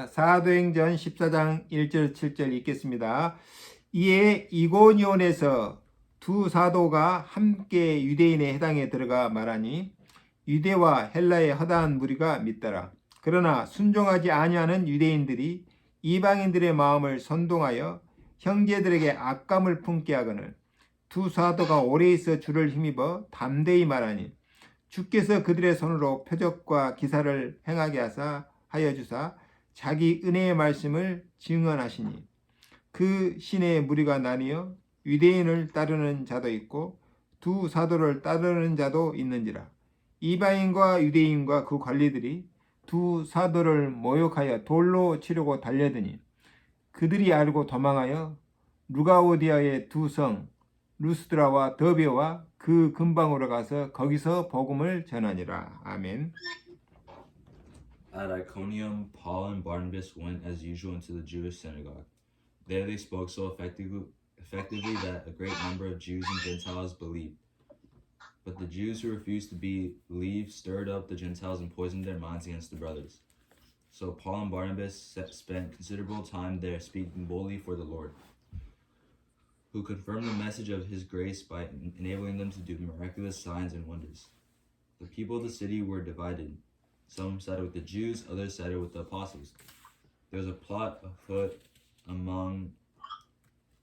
사도행전 14장 1절 7절 읽겠습니다. 이에 이고니온에서 두 사도가 함께 유대인의 해당에 들어가 말하니 유대와 헬라의 허다한 무리가 믿더라. 그러나 순종하지 아니하는 유대인들이 이방인들의 마음을 선동하여 형제들에게 악감을 품게 하거늘 두 사도가 오래 있어 주를 힘입어 담대히 말하니 주께서 그들의 손으로 표적과 기사를 행하게 하여 주사 자기 은혜의 말씀을 증언하시니 그 시내의 무리가 나뉘어 유대인을 따르는 자도 있고 두 사도를 따르는 자도 있는지라. 이방인과 유대인과 그 관리들이 두 사도를 모욕하여 돌로 치려고 달려드니 그들이 알고 도망하여 루가오디아의 두 성 루스드라와 더베와 그 근방으로 가서 거기서 복음을 전하니라. 아멘. At Iconium, Paul and Barnabas went as usual into the Jewish synagogue. There they spoke so effectively that a great number of Jews and Gentiles believed. But the Jews who refused to believe stirred up the Gentiles and poisoned their minds against the brothers. So Paul and Barnabas spent considerable time there speaking boldly for the Lord, who confirmed the message of his grace by enabling them to do miraculous signs and wonders. The people of the city were divided. Some sided with the Jews, others sided with the apostles. There was a plot afoot among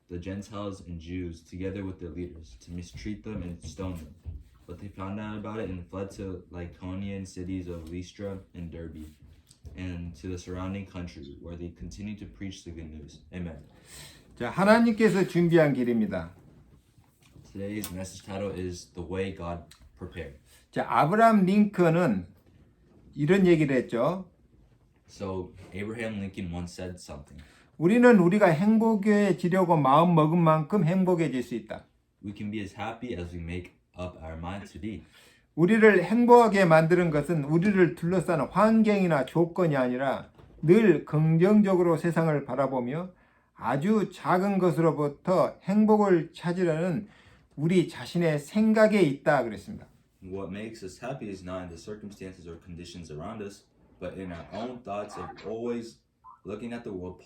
the Gentiles and Jews, together with their leaders, to mistreat them and stone them. But they found out about it and fled to Lycaonian cities of Lystra and Derbe, and to the surrounding country, where they continued to preach the good news. Amen. 자, 하나님께서 준비한 길입니다. Today's message title is The Way God Prepared. 자, 아브라함 링컨은 이런 얘기를 했죠. So Abraham Lincoln once said something. 우리는 우리가 행복해지려고 마음 먹은 만큼 행복해질 수 있다. We can be as happy as we make up our mind to be. 우리를 행복하게 만드는 것은 우리를 둘러싸는 환경이나 조건이 아니라 늘 긍정적으로 세상을 바라보며 아주 작은 것으로부터 행복을 찾으려는 우리 자신의 생각에 있다 그랬습니다. What makes us happy is not in the circumstances or conditions around us, but in our own thoughts of always looking at the world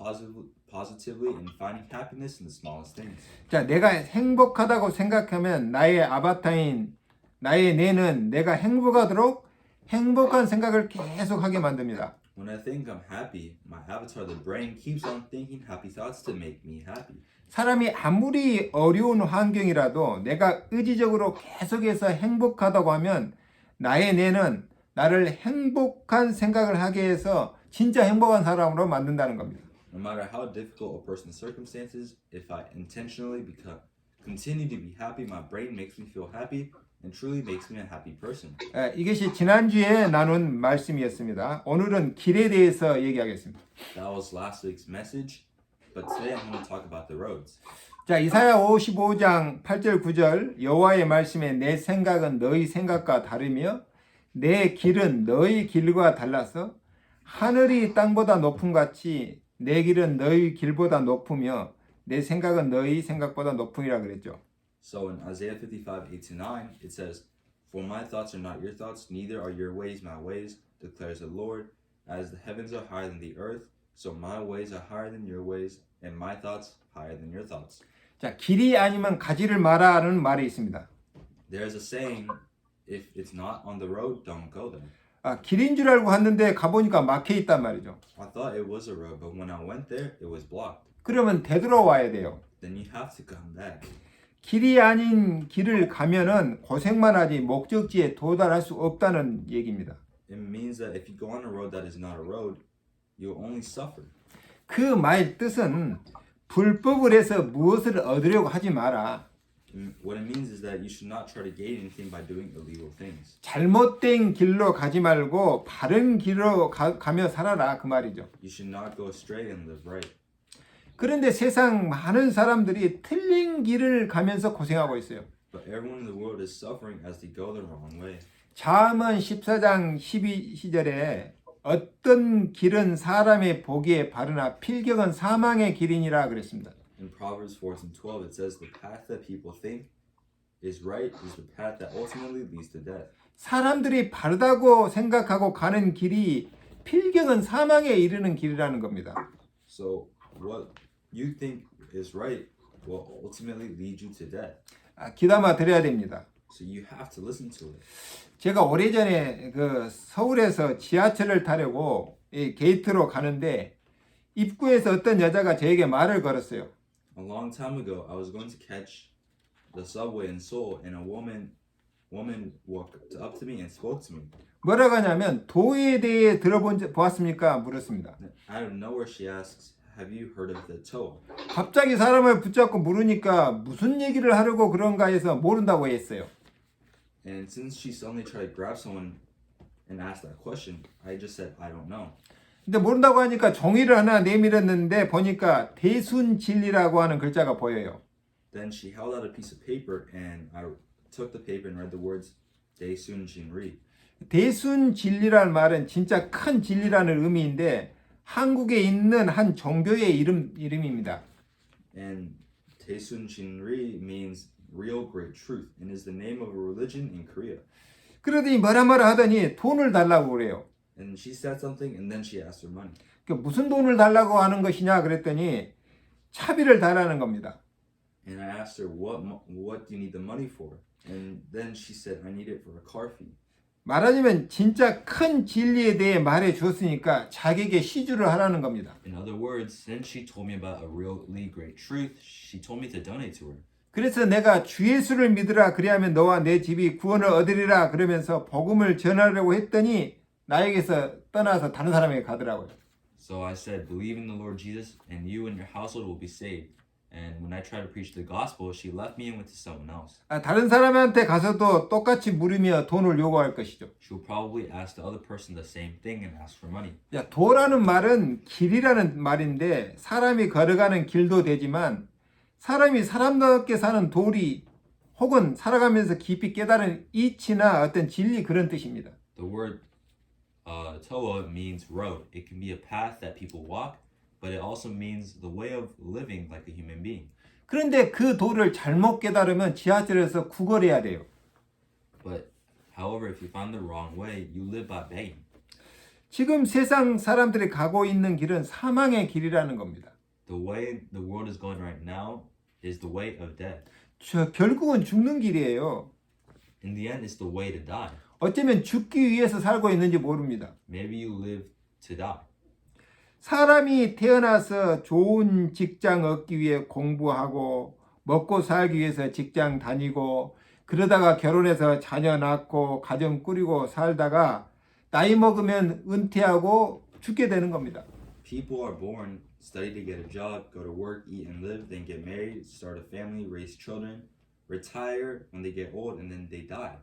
positively and finding happiness in the smallest things. 자, 내가 행복하다고 생각하면 나의 아바타인 나의 뇌는 내가 행복하도록 행복한 생각을 계속하게 만듭니다. When I think I'm happy, my avatar, the brain, keeps on thinking happy thoughts to make me happy. 사람이 아무리 어려운 환경이라도 내가 의지적으로 계속해서 행복하다고 하면 나의 뇌는 나를 행복한 생각을 하게 해서 진짜 행복한 사람으로 만든다는 겁니다. No matter how difficult a person's circumstances, if I intentionally continue to be happy, my brain makes me feel happy and truly makes me a happy person. 이것이 지난주에 나눈 말씀이었습니다. 오늘은 길에 대해서 얘기하겠습니다. That was last week's message, but today I'm going to talk about the roads. 자, 이사야 55장 8절 9절 여호와의 말씀에 내 생각은 너희 생각과 다르며 내 길은 너희 길과 달라서 하늘이 땅보다 높음 같이 내 길은 너희 길보다 높으며 내 생각은 너희 생각보다 높으니라 그랬죠. So in Isaiah 55:8-9, it says, For my thoughts are not your thoughts, neither are your ways my ways, declares the Lord. As the heavens are higher than the earth, so my ways are higher than your ways, and my thoughts higher than your thoughts. 자, 길이 아니면 가지를 마라는 말이 있습니다. There's a saying, if it's not on the road, don't go there. 길인 줄 알고 갔는데 가보니까 막혀 있단 말이죠. I thought it was a road, but when I went there, it was blocked. 그러면 되돌아와야 돼요. Then you have to come back. 길이 아닌 길을 가면은 고생만 하지 목적지에 도달할 수 없다는 얘기입니다. It means that if you go on a road that is not a road, you'll only suffer. 그 말 뜻은 불법을 해서 무엇을 얻으려고 하지 마라. What it means is that you should not try to gain anything by doing illegal things. 잘못된 길로 가지 말고 바른 길로 가며 살아라 그 말이죠. You should not go astray and live right. 그런데 세상 많은 사람들이 틀린 길을 가면서 고생하고 있어요. But everyone in the world is suffering as they go the wrong way. 잠언 14장 12절에 어떤 길은 사람의 보기에 바르나 필경은 사망의 길이니라 그랬습니다. In Proverbs 14:12 it says the path that people think is right is the path that ultimately leads to death. 사람들이 바르다고 생각하고 가는 길이 필경은 사망에 이르는 길이라는 겁니다. So what you think is right will ultimately lead you to death. 귀담아 들어야 됩니다. So you have to listen to it. 제가 오래전에 그 서울에서 지하철을 타려고 이 게이트로 가는데 입구에서 어떤 여자가 저에게 말을 걸었어요. A long time ago, I was going to catch the subway in Seoul, and a woman walked up to me and spoke to me. 뭐라고 하냐면 도에 대해 보았습니까? 물었습니다. Out of nowhere, she asks, "Have you heard of the TOA?" 갑자기 사람을 붙잡고 물으니까 무슨 얘기를 하려고 그런가 해서 모른다고 했어요. And since she suddenly tried to grab someone and ask that question, I just said, "I don't know." 근데 모른다고 하니까 종이를 하나 내밀었는데 보니까 대순진리라고 하는 글자가 보여요. Then she held out a piece of paper, and I took the paper and read the words "Daesun Jinri." 대순진리라는 말은 진짜 큰 진리라는 의미인데 한국에 있는 한 종교의 이름입니다. And Daesun Jinri means real great truth and is the name of a religion in Korea. 그러더니 뭐라 하더니 돈을 달라고 그래요. And she said something, and then she asked for money. 무슨 돈을 달라고 하는 것이냐 그랬더니 차비를 달라는 겁니다. And I asked her, what do you need the money for? And then she said, I need it for a car fee. 말하자면 진짜 큰 진리에 대해 말해 주었으니까 자기에게 시주를 하라는 겁니다. In other words, since she told me about a really great truth, she told me to donate to her. 그래서 내가 주 예수를 믿으라 그리하면 너와 내 집이 구원을 얻으리라 그러면서 복음을 전하려고 했더니 나에게서 떠나서 다른 사람에게 가더라고요. So I said, believe in the Lord Jesus and you and your household will be saved. And when I tried to preach the gospel, she left me and went to someone else. 다른 사람한테 가서도 똑같이 물으며 돈을 요구할 것이죠. She will probably ask the other person the same thing and ask for money. 도라는 말은 길이라는 말인데 사람이 걸어가는 길도 되지만 사람이 사람답게 사는 도리 혹은 살아가면서 깊이 깨달은 이치나 어떤 진리 그런 뜻입니다. The word Toa means road. It can be a path that people walk, but it also means the way of living like a human being. 그런데 그 도를 잘못 깨달으면 지하철에서 구걸해야 돼요. But however, if you find the wrong way, you live by begging. 지금 세상 사람들이 가고 있는 길은 사망의 길이라는 겁니다. The way the world is going right now is the way of death. 결국은 죽는 길이에요. In the end, it's the way to die. 어쩌면 죽기 위해서 살고 있는지 모릅니다. Maybe you live to die. 사람이 태어나서 좋은 직장 얻기 위해 공부하고 먹고 살기 위해서 직장 다니고 그러다가 결혼해서 자녀 낳고 가정 꾸리고 살다가 나이 먹으면 은퇴하고 죽게 되는 겁니다. People are born, study to get a job, go to work, eat and live, then get married, start a family, raise children, retire when they get old, and then they die.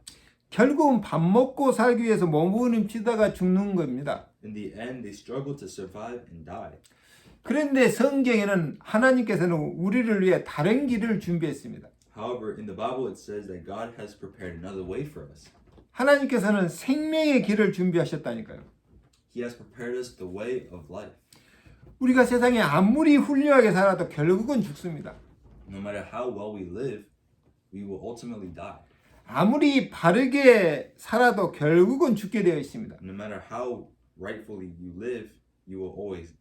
결국은 밥 먹고 살기 위해서 몸부림치다가 죽는 겁니다. In the end, they struggle to survive and die. 그런데 성경에는 하나님께서는 우리를 위해 다른 길을 준비했습니다. However, in the Bible it says that God has prepared another way for us. 하나님께서는 생명의 길을 준비하셨다니까요. He has prepared us the way of life. 우리가 세상에 아무리 훌륭하게 살아도 결국은 죽습니다. No matter how well we live, we will ultimately die. 아무리 바르게 살아도 결국은 죽게 되어 있습니다. No matter how rightfully you live, you will always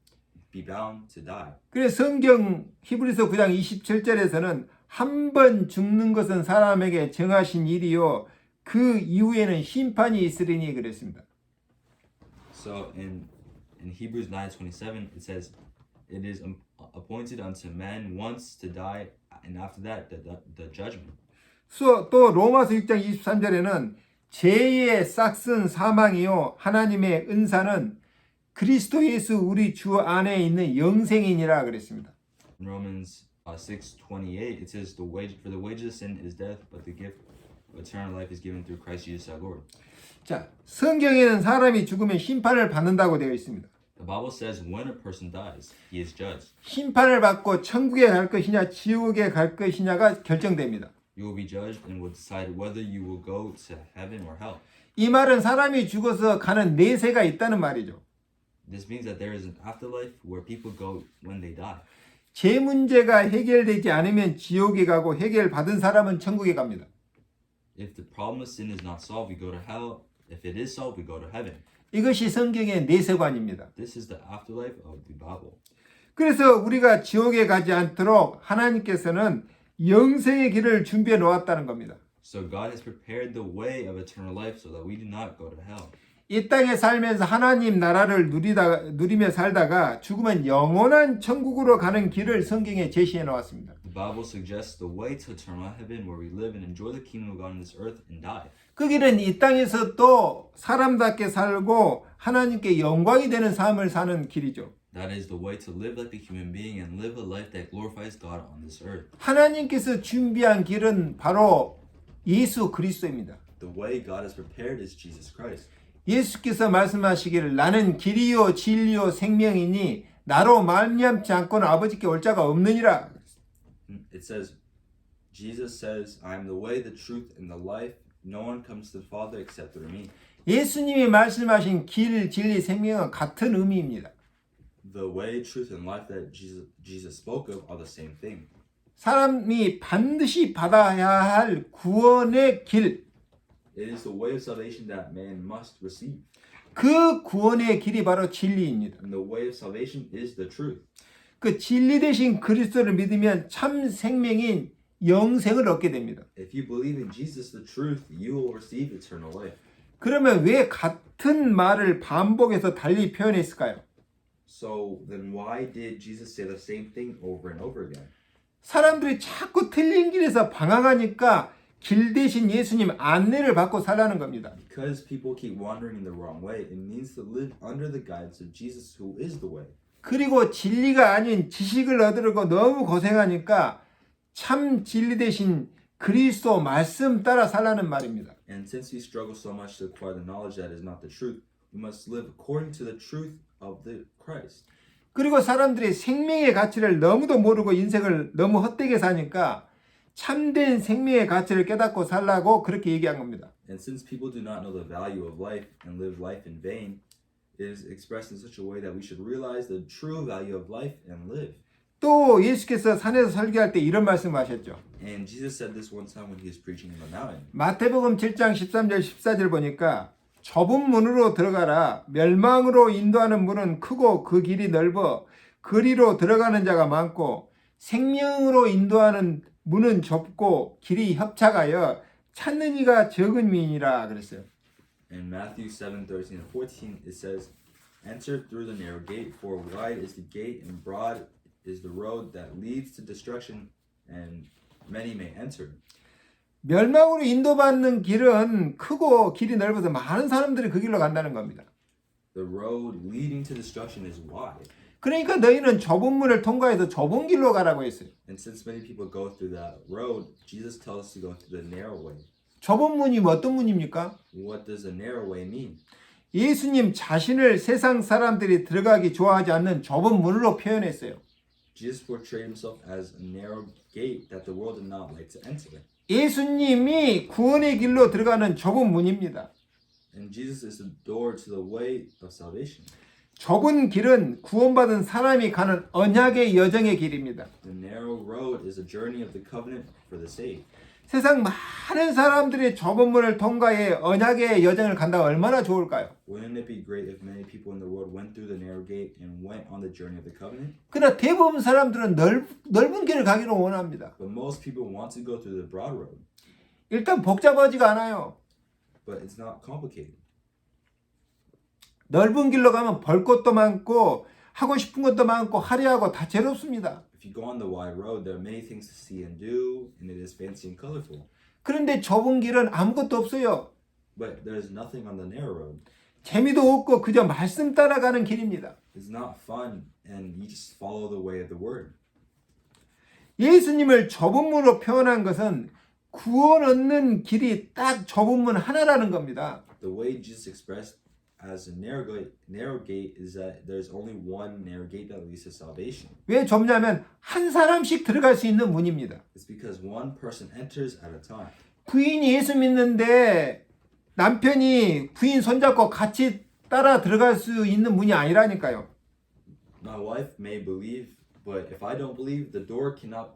be bound to die. 그래서 성경 히브리서 9장 27절에서는 한 번 죽는 것은 사람에게 정하신 일이요 그 이후에는 심판이 있으리니 그랬습니다. So in Hebrews 9:27 it says, "It is appointed unto man once to die, and after that the judgment." 또 로마서 6장 23절에는 죄의 싹슨 사망이요 하나님의 은사는 그리스도 예수 우리 주 안에 있는 영생이니라 그랬습니다. In Romans 6:28 it says, "For the wages of sin is death, but the gift of eternal life is given through Christ Jesus our Lord." 자, 성경에는 사람이 죽으면 심판을 받는다고 되어 있습니다. The Bible says when a person dies, he is judged. 심판을 받고 천국에 갈 것이냐 지옥에 갈 것이냐가 결정됩니다. You will be judged and will decide whether you will go to heaven or hell. 이 말은 사람이 죽어서 가는 내세가 있다는 말이죠. This means that there is an afterlife where people go when they die. 죄 문제가 해결되지 않으면 지옥에 가고 해결받은 사람은 천국에 갑니다. If the problem of sin is not solved, we go to hell. If it is solved, we go to heaven. 이것이 성경의 내세관입니다. This is the afterlife of the Bible. 그래서 우리가 지옥에 가지 않도록 하나님께서는 영생의 길을 준비해 놓았다는 겁니다. So God has prepared the way of eternal life so that we do not go to hell. 이 땅에 살면서 하나님 나라를 누리며 살다가 죽으면 영원한 천국으로 가는 길을 성경에 제시해 놓았습니다. The Bible suggests the way to eternal heaven where we live and enjoy the kingdom of God on this earth and die. 그 길은 이 땅에서 또 사람답게 살고 하나님께 영광이 되는 삶을 사는 길이죠. That is the way to live like a human being and live a life that glorifies God on this earth. 하나님께서 준비한 길은 바로 예수 그리스도입니다. The way God has prepared is Jesus Christ. 예수께서 말씀하시기를 나는 길이요 진리요 생명이니 나로 말미암지 않고는 아버지께 올 자가 없느니라. It says, Jesus says, I am the way, the truth, and the life. No one comes to the Father except through me. 예수님이 말씀하신 길, 진리, 생명은 같은 의미입니다. The way, truth, and life that Jesus spoke of are the same thing. 사람이 반드시 받아야 할 구원의 길, It is the way of salvation that man must receive. 그 구원의 길이 바로 진리입니다. And the way of salvation is the truth. 그 진리 대신 그리스도를 믿으면 참 생명인 영생을 얻게 됩니다. If you believe in Jesus, the truth, you will receive eternal life. 그러면 왜 같은 말을 반복해서 달리 표현했을까요? So then why did Jesus say the same thing over and over again? 사람들이 자꾸 틀린 길에서 방황하니까 길 대신 예수님 안내를 받고 살라는 겁니다. Because people keep wandering in the wrong way, it means to live under the guidance of Jesus, who is the way. 그리고 진리가 아닌 지식을 얻으려고 너무 고생하니까 참 진리 대신 그리스도 말씀 따라 살라는 말입니다. And since we struggle so much to acquire the knowledge that is not the truth, we must live according to the truth of the Christ. 그리고 사람들이 생명의 가치를 너무도 모르고 인생을 너무 헛되게 사니까 참된 생명의 가치를 깨닫고 살라고 그렇게 얘기한 겁니다. And since people do not know the value of life and live life in vain, it is expressed in such a way that we should realize the true value of life and live. 또 예수께서 산에서 설교할 때 이런 말씀하셨죠. And Jesus said this one time when he was preaching on the mountain. 마태복음 7장 13절 14절 보니까 좁은 문으로 들어가라. 멸망으로 인도하는 문은 크고 그 길이 넓어 그리로 들어가는 자가 많고 생명으로 인도하는 문은 좁고 길이 협착하여 찾는 이가 적은 민이라 그랬어요. In Matthew 7:13 and 14, it says, Enter through the narrow gate, for wide is the gate and broad is the road that leads to destruction, and many may enter. 멸망으로 인도받는 길은 크고 길이 넓어서 많은 사람들이 그 길로 간다는 겁니다. The road leading to destruction is wide. 그러니까 너희는 좁은 문을 통과해서 좁은 길로 가라고 했어요. And since many people go through that road, Jesus tells us to go through the narrow way. 좁은 문이 어떤 문입니까? What does a narrow way mean? 예수님 자신을 세상 사람들이 들어가기 좋아하지 않는 좁은 문으로 표현했어요. Jesus portrayed himself as a narrow gate that the world did not like to enter. 예수님이 구원의 길로 들어가는 좁은 문입니다. And Jesus is the door to the way of salvation. 좁은 길은 구원받은 사람이 가는 언약의 여정의 길입니다. The narrow road is a journey of the covenant for the saved. 세상 많은 사람들이 좁은 문을 통과해 언약의 여정을 간다면 얼마나 좋을까요? Wouldn't it be great if many people in the world went through the narrow gate and went on the journey of the covenant? 그러나 대부분 사람들은 넓은 길을 가기를 원합니다. But most people want to go through the broad road. 일단 복잡하지가 않아요. But it's not complicated. 넓은 길로 가면 볼 것도 많고 하고 싶은 것도 많고 화려하고 다채롭습니다. If you go on the wide road, there are many things to see and do, and it is fancy and colorful. 그런데 좁은 길은 아무것도 없어요. But there's nothing on the narrow road. 재미도 없고 그저 말씀 따라가는 길입니다. It's not fun, and you just follow the way of the word. 예수님을 좁은 문으로 표현한 것은 구원 얻는 길이 딱 좁은 문 하나라는 겁니다. The way Jesus expressed as a narrow gate is that there's only one narrow gate that leads to salvation. 왜 좁냐면 한 사람씩 들어갈 수 있는 문입니다. It's because one person enters at a time. 부인이 예수 믿는데 남편이 부인 손잡고 같이 따라 들어갈 수 있는 문이 아니라니까요. My wife may believe, but if I don't believe, the door cannot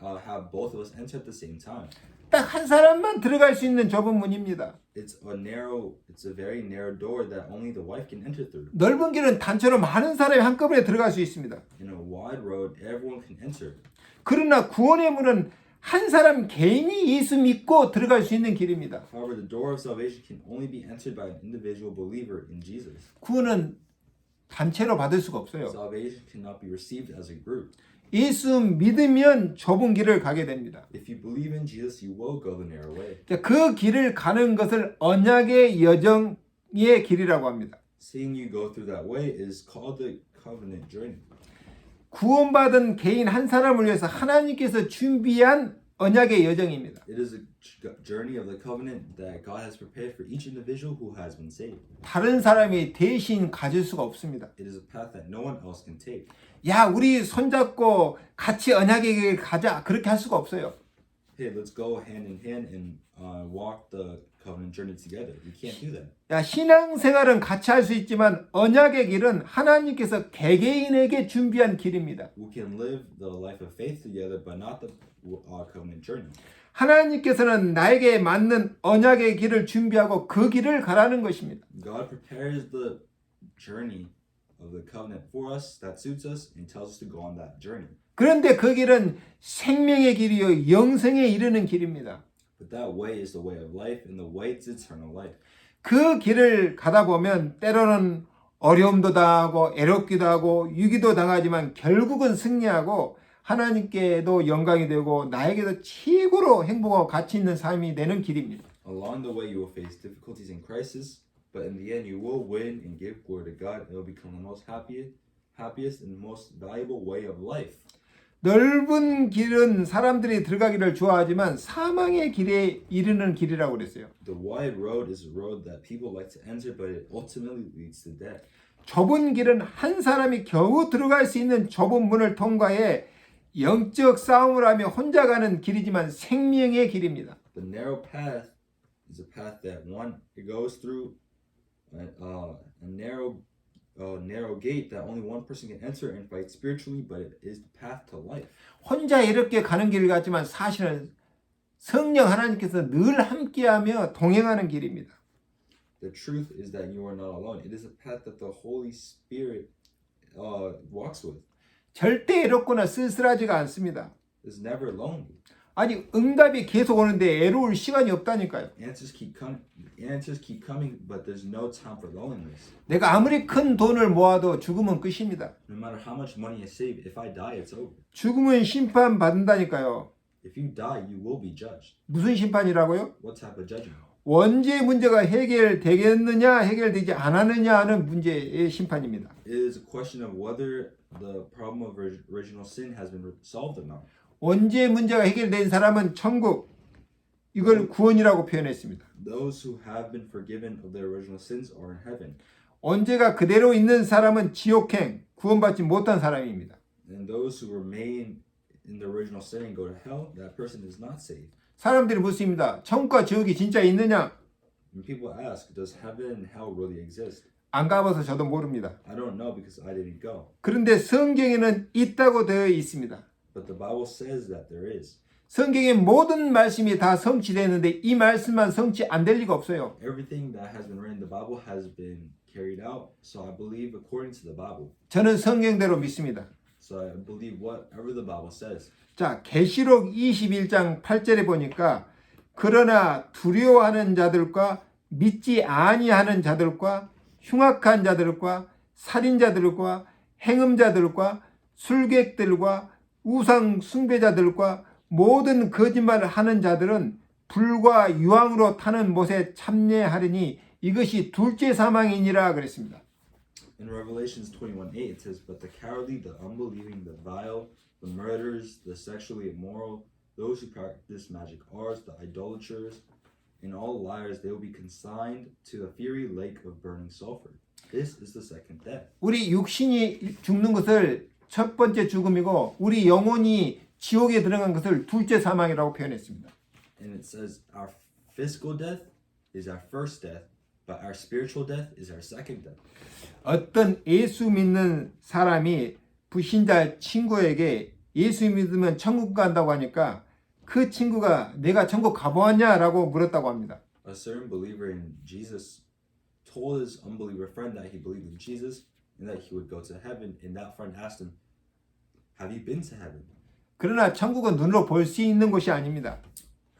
have both of us enter at the same time. 딱 한 사람만 들어갈 수 있는 좁은 문입니다. It's a very narrow door that only the wife can enter through. 넓은 길은 단체로 많은 사람이 한꺼번에 들어갈 수 있습니다. In a wide road, everyone can enter. 그러나 구원의 문은 한 사람 개인이 예수 믿고 들어갈 수 있는 길입니다. However, the door of salvation can only be entered by an individual believer in Jesus. 구원은 단체로 받을 수가 없어요. Salvation cannot be received as a group. 예수 믿으면 좁은 길을 가게 됩니다. If you believe in Jesus, you will go the narrow way. 그 길을 가는 것을 언약의 여정의 길이라고 합니다. Seeing you go through that way is called the covenant journey. 구원받은 개인 한 사람을 위해서 하나님께서 준비한 언약의 여정입니다. It is a journey of the covenant that God has prepared for each individual who has been saved. 다른 사람이 대신 가질 수가 없습니다. It is a path that no one else can take. 야, 우리 손잡고 같이 언약의 길 가자. 그렇게 할 수가 없어요. Hey, let's go hand in hand and walk the covenant journey together. We can't do that. 야, 신앙생활은 같이 할 수 있지만 언약의 길은 하나님께서 개개인에게 준비한 길입니다. We can live the life of faith together, but not the covenant journey. 하나님께서는 나에게 맞는 언약의 길을 준비하고 그 길을 가라는 것입니다. God prepares the journey of the covenant for us that suits us and tells us to go on that journey. 그런데 그 길은 생명의 길이요 영생에 이르는 길입니다. But that way is the way of life, and the way is eternal life. 그 길을 가다 보면 때로는 어려움도 당하고 애롭기도 하고 유기도 당하지만 결국은 승리하고 하나님께도 영광이 되고 나에게도 최고로 행복하고 가치 있는 삶이 되는 길입니다. Along the way, you will face difficulties and crises, but in the end, you will win and give glory to God. It will become the most happiest and most valuable way of life. 넓은 길은 사람들이 들어가기를 좋아하지만 사망의 길에 이르는 길이라고 그랬어요. The wide road is a road that people like to enter, but it ultimately leads to death. 좁은 길은 한 사람이 겨우 들어갈 수 있는 좁은 문을 통과해 영적 싸움을 하며 혼자 가는 길이지만 생명의 길입니다. The narrow path is a path that one it goes through a narrow gate that only one person can enter and fight spiritually, but it is the path to life. 혼자 이렇게 가는 길 같지만 사실은 성령 하나님께서 늘 함께하며 동행하는 길입니다. The truth is that you are not alone. It is a path that the Holy Spirit walks with. 절대 외롭거나 쓸쓸하지가 않습니다. It's never lonely. 아니 응답이 계속 오는데 애로울 시간이 없다니까요. Answers keep coming, but there's no time for loneliness. 내가 아무리 큰 돈을 모아도 죽음은 끝입니다. No matter how much money I save, if I die, it's over. 죽음은 심판받는다니까요. If you die, you will be judged. 무슨 심판이라고요? What type of judgment? 원죄의 문제가 해결되겠느냐 해결되지 않았느냐 하는 문제의 심판입니다. It is a question of whether the problem of original sin has been solved or not. 원죄의 문제가 해결된 사람은 천국, 이걸 구원이라고 표현했습니다. Those who have been forgiven of their original sins are in heaven. 원죄가 그대로 있는 사람은 지옥행, 구원받지 못한 사람입니다. And those who remain in the original sin and go to hell, that person is not saved. 사람들이 묻습니다. 천국과 지옥이 진짜 있느냐? When people ask, does heaven and hell really exist? 안 가봐서 저도 모릅니다. I don't know because I didn't go. 그런데 성경에는 있다고 되어 있습니다. But the Bible says that there is. 성경의 모든 말씀이 다 성취되는데 이 말씀만 성취 안 될 리가 없어요. Everything that has been written in the Bible has been carried out. So I believe according to the Bible. 저는 성경대로 믿습니다. So I believe whatever the Bible says. 자, 계시록 21장 8절에 보니까 그러나 두려워하는 자들과 믿지 아니하는 자들과 흉악한 자들과 살인자들과 행음자들과 술객들과 우상 숭배자들과 모든 거짓말을 하는 자들은 불과 유황으로 타는 못에 참여하리니 이것이 둘째 사망이니라 그랬습니다. In Revelations 21:8 it says, but the cowardly, the unbelieving, the vile, the murderers, the sexually immoral, those who practice magic arts, the idolaters, and all liars, they will be consigned to the fiery lake of burning sulfur. This is the second death. 우리 육신이 죽는 것을 첫 번째 죽음이고 우리 영혼이 지옥에 들어간 것을 둘째 사망이라고 표현했습니다. And it says our physical death is our first death, but our spiritual death is our second death. 어떤 예수 믿는 사람이 불신자 친구에게 예수 믿으면 천국 간다고 하니까 그 친구가 내가 천국 가보았냐라고 물었다고 합니다. A certain believer in Jesus told his unbeliever friend that he believed in Jesus and that he would go to heaven. And that friend asked him, "Have you been to heaven?" 그러나 천국은 눈으로 볼 수 있는 곳이 아닙니다.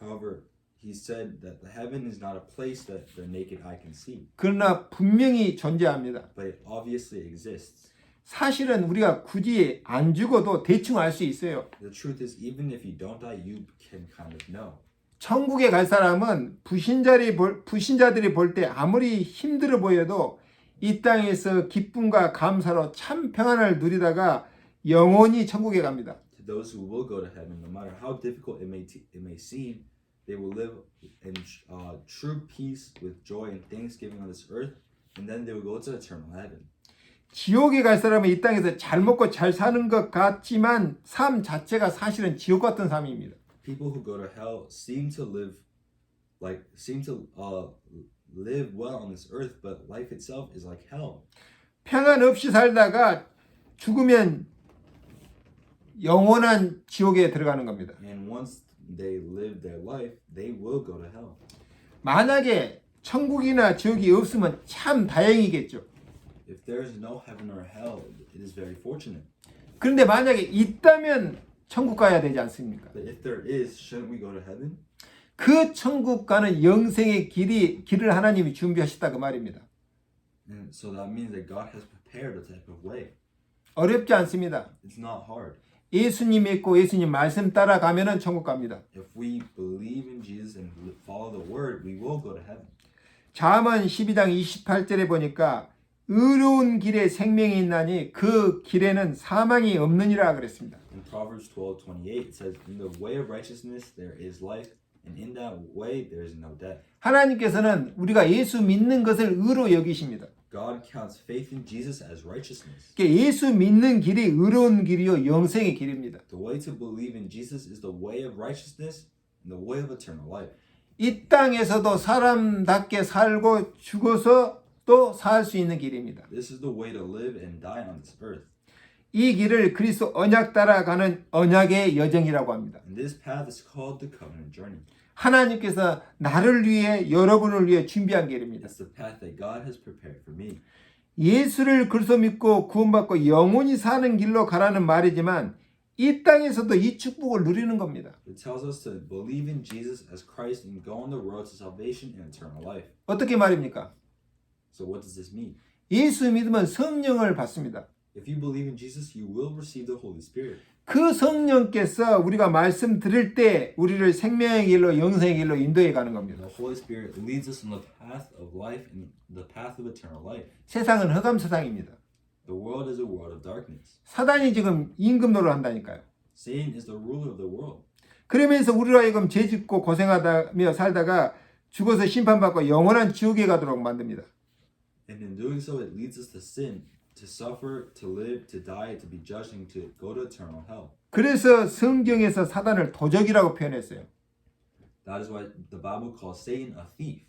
However, he said that the heaven is not a place that the naked eye can see, 그러나 분명히 존재합니다. but it obviously exists. 사실은 우리가 굳이 안 죽어도 대충 알 수 있어요. The truth is, even if you don't die, you can kind of know. 천국에 갈 사람은 불신자들이 볼 때 아무리 힘들어 보여도 이 땅에서 기쁨과 감사로 참 평안을 누리다가 영원히 천국에 갑니다. To those who will go to heaven, no matter how difficult it may seem, they will live in true peace with joy and thanksgiving on this earth, and then they will go to eternal heaven. 지옥에 갈 사람은 이 땅에서 잘 먹고 잘 사는 것 같지만 삶 자체가 사실은 지옥 같은 삶입니다. People who go to hell seem to live well on this earth, but life itself is like hell. 평안 없이 살다가 죽으면 영원한 지옥에 들어가는 겁니다. And once they live their life, they will go to hell. 만약에 천국이나 지옥이 없으면 참 다행이겠죠. If there is no heaven or hell, it is very fortunate. 그런데 만약에 있다면 천국 가야 되지 않습니까? But if there is, shouldn't we go to heaven? 그 천국 가는 영생의 길을 하나님이 준비하셨다 그 말입니다. And so that means that God has prepared a type of way. 어렵지 않습니다. It's not hard. 예수님 믿고 예수님 말씀 따라가면은 천국 갑니다. If we believe in Jesus and follow the word, we will go to heaven. 잠언 12장 28절에 보니까 의로운 길에 생명이 있나니 그 길에는 사망이 없느니라 그랬습니다. In Proverbs 12:28 it says, "In the way of righteousness there is life, and in that way there is no death." 하나님께서는 우리가 예수 믿는 것을 의로 여기십니다. God counts faith in Jesus as righteousness. 예수 믿는 길이 의로운 길이요 영생의 길입니다. The way to believe in Jesus is the way of righteousness and the way of eternal life. 이 땅에서도 사람답게 살고 죽어서 또 살 수 있는 길입니다. This is the way to live and die on this earth. 이 길을 그리스도 언약 따라가는 언약의 여정이라고 합니다. And this path is called the covenant journey. 하나님께서 나를 위해 여러분을 위해 준비한 길입니다. It's the path that God has prepared for me. 예수를 그리스도 믿고 구원받고 영원히 사는 길로 가라는 말이지만 이 땅에서도 이 축복을 누리는 겁니다. It tells us to believe in Jesus as Christ and go on the road to salvation and eternal life. 어떻게 말입니까? So what does this mean? 예수 믿으면 성령을 받습니다. If you believe in Jesus, you will receive the Holy Spirit. 그 성령께서 우리가 말씀 들을 때 우리를 생명의 길로 영생의 길로 인도해 가는 겁니다. The Holy Spirit leads us on the path of life and the path of eternal life. 세상은 흑암 세상입니다. The world is a world of darkness. 사단이 지금 임금노릇 한다니까요. Satan is the ruler of the world. 그러면서 우리로 하여금 죄짓고 고생하며 살다가 죽어서 심판받고 영원한 지옥에 가도록 만듭니다. And in doing so, it leads us to sin, to suffer, to live, to die, to be judged, and to go to eternal hell. 그래서 성경에서 사단을 도적이라고 표현했어요. That is why the Bible calls Satan a thief.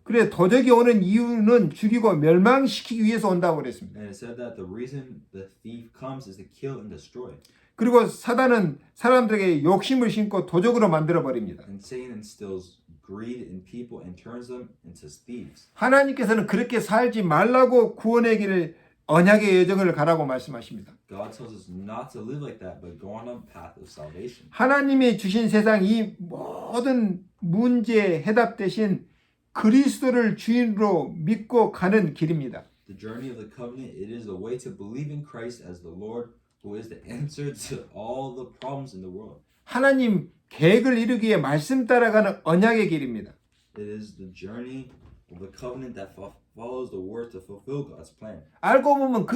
그래 도적이 오는 이유는 죽이고 멸망시키기 위해서 온다고 그랬습니다. And it said that the reason the thief comes is to kill and destroy. 그리고 사단은 사람들에게 욕심을 심고 도적으로 만들어 버립니다. And Satan instills greed in people and turns them into thieves. 하나님께서는 그렇게 살지 말라고 구원의 길을 언약의 여정을 가라고 말씀하십니다. God tells us not to live like that, but go on a path of salvation. 하나님이 주신 세상 이 모든 문제에 해답 대신 그리스도를 주인으로 믿고 가는 길입니다. The journey of the covenant, it is a way to believe in Christ as the Lord, who is the answer to all the problems in the world. 하나님 계획을 이루기 위해 말씀 따라가는 언약의 길입니다. It is the journey of the covenant that follows the word to fulfill God's plan. 알고 보면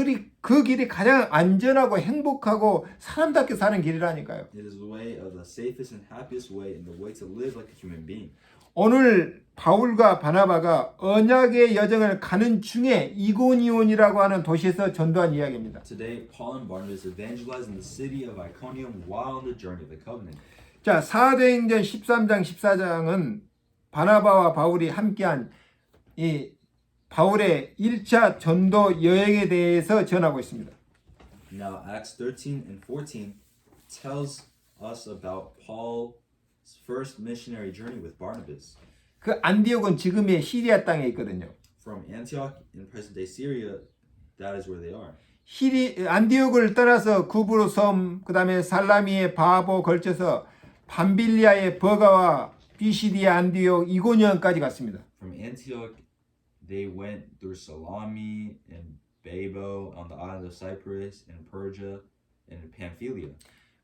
그 길이 가장 안전하고 행복하고 사람답게 사는 길이라니까요. It is the way of the safest and happiest way and the way to live like a human being. 오늘 바울과 바나바가 언약의 여정을 가는 중에 이고니온이라고 하는 도시에서 전도한 이야기입니다. Today, Paul and Barnabas evangelized in the city of Iconium while on the journey of the covenant. 자, 사도행전 13장 14장은 바나바와 바울이 함께한 이 바울의 1차 전도 여행에 대해서 전하고 있습니다. Now, Acts 13 and 14 tells us about Paul first missionary journey with Barnabas. 그 안디옥은 지금의 시리아 땅에 있거든요. From Antioch in present-day Syria, that is where they are. 안디옥을 떠나서 구브로 섬, 그 다음에 살라미의 바보 걸쳐서 밤빌리아의 버가와 비시디아 안디옥 이고니온까지 갔습니다. From Antioch, they went through Salami and Babel on the island of Cyprus and Persia and Pamphylia.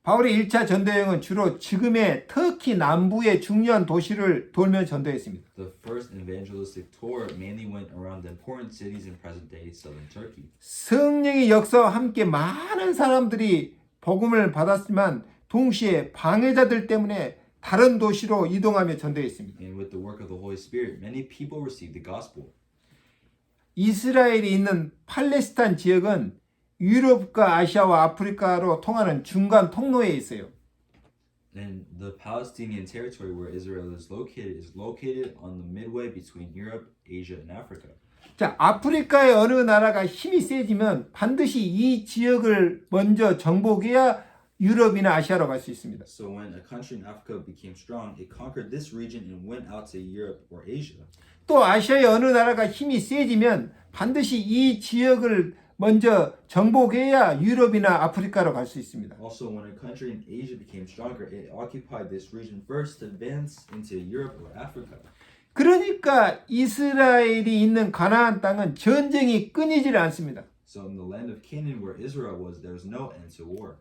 바울의 1차 전도여행은 주로 지금의 터키 남부의 중요한 도시를 돌며 전도했습니다. The first evangelistic tour mainly went around the important cities in present-day southern Turkey. 성령의 역사와 함께 많은 사람들이 복음을 받았지만 동시에 방해자들 때문에 다른 도시로 이동하며 전도했습니다. And with the work of the Holy Spirit, many people received the gospel. 이스라엘이 있는 팔레스타인 지역은 유럽과 아시아와 아프리카로 통하는 중간 통로에 있어요. And the Palestinian territory where Israel is located on the midway between Europe, Asia, and Africa. 자, 아프리카의 어느 나라가 힘이 세지면 반드시 이 지역을 먼저 정복해야 유럽이나 아시아로 갈 수 있습니다. So when a country in Africa became strong, it conquered this region and went out to Europe or Asia. 또 아시아의 어느 나라가 힘이 세지면 반드시 이 지역을 먼저 정복해야 유럽이나 아프리카로 갈 수 있습니다. Also, when a country in Asia became stronger, it occupied this region first to advance into Europe or Africa. 그러니까 이스라엘이 있는 가나안 땅은 전쟁이 끊이질 않습니다. So in the land of Canaan where Israel was, there was no end to war.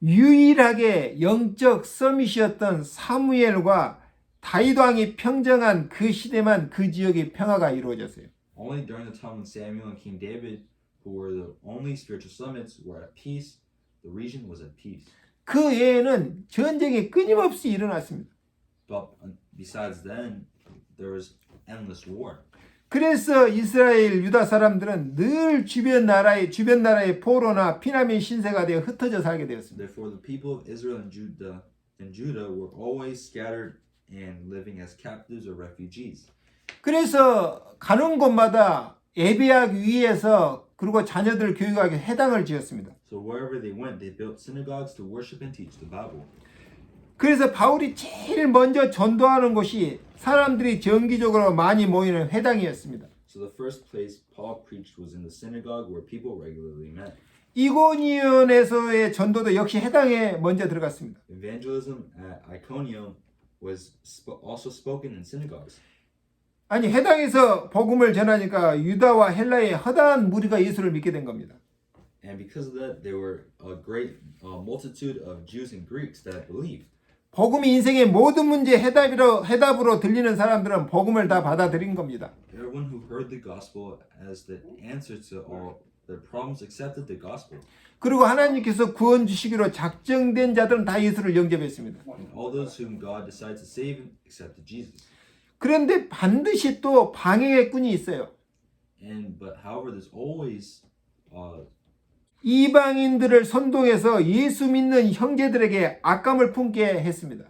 유일하게 영적 서밋이었던 사무엘과 다윗 왕이 평정한 그 시대만 그 지역의 평화가 이루어졌어요. Only during the time when Samuel and King David, who were the only spiritual summits, were at peace, the region was at peace. 그 외에는 전쟁이 끊임없이 일어났습니다. But besides then, there was endless war. 그래서 이스라엘 유다 사람들은 늘 주변 나라의 포로나 피난민 신세가 되어 흩어져 살게 되었습니다. Therefore, the people of Israel and Judah were always scattered and living as captives or refugees. 그래서 가는 곳마다 예배학 위에서 그리고 자녀들 교육하기 회당을 지었습니다. So wherever they went, they built synagogues to worship and teach the Bible. 그래서 바울이 제일 먼저 전도하는 곳이 사람들이 정기적으로 많이 모이는 회당이었습니다. So the first place Paul preached was in the synagogue where people regularly met. 이고니온에서의 전도도 역시 회당에 먼저 들어갔습니다. Evangelism at Iconium was also spoken in synagogues. 아니 회당에서 복음을 전하니까 유다와 헬라의 허다한 무리가 예수를 믿게 된 겁니다. And because of that, there were a great multitude of Jews and Greeks that believed. 복음이 인생의 모든 문제 해답으로 들리는 사람들은 복음을 다 받아들인 겁니다. Everyone who heard the gospel as the answer to all their problems accepted the gospel. 그리고 하나님께서 구원 주시기로 작정된 자들은 다 예수를 영접했습니다. And all those whom God decided to save accepted Jesus. 그런데 반드시 또 방해의 꾼이 있어요. But however, there's always 이방인들을 선동해서 예수 믿는 형제들에게 악감을 품게 했습니다.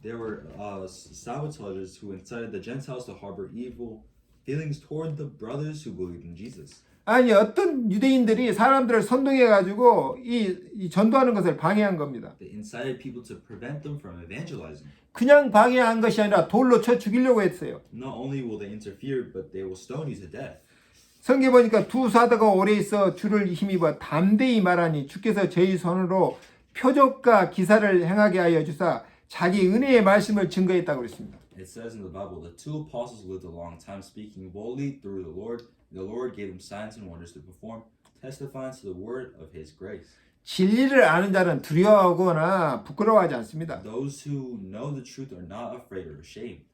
there were sabotagers who incited the Gentiles to harbor evil feelings toward the brothers who believed in Jesus. 아니 어떤 유대인들이 사람들을 선동해가지고 이 전도하는 것을 방해한 겁니다. They incited people to prevent them from evangelizing. 그냥 방해한 것이 아니라 돌로 쳐 죽이려고 했어요. Not only will they interfere, but they will stone you to death. 성경에 보니까 두 사도가 오래 있어 주를 힘입어 담대히 말하니 주께서 저희 손으로 표적과 기사를 행하게 하여 주사 자기 은혜의 말씀을 증거했다고 그랬습니다. It says in the Bible, the two apostles lived a long time speaking boldly through the Lord. The Lord gave them signs and wonders to perform, testifying to the word of His grace. 진리를 아는 자는 두려워하거나 부끄러워하지 않습니다. Those who know the truth are not afraid or ashamed.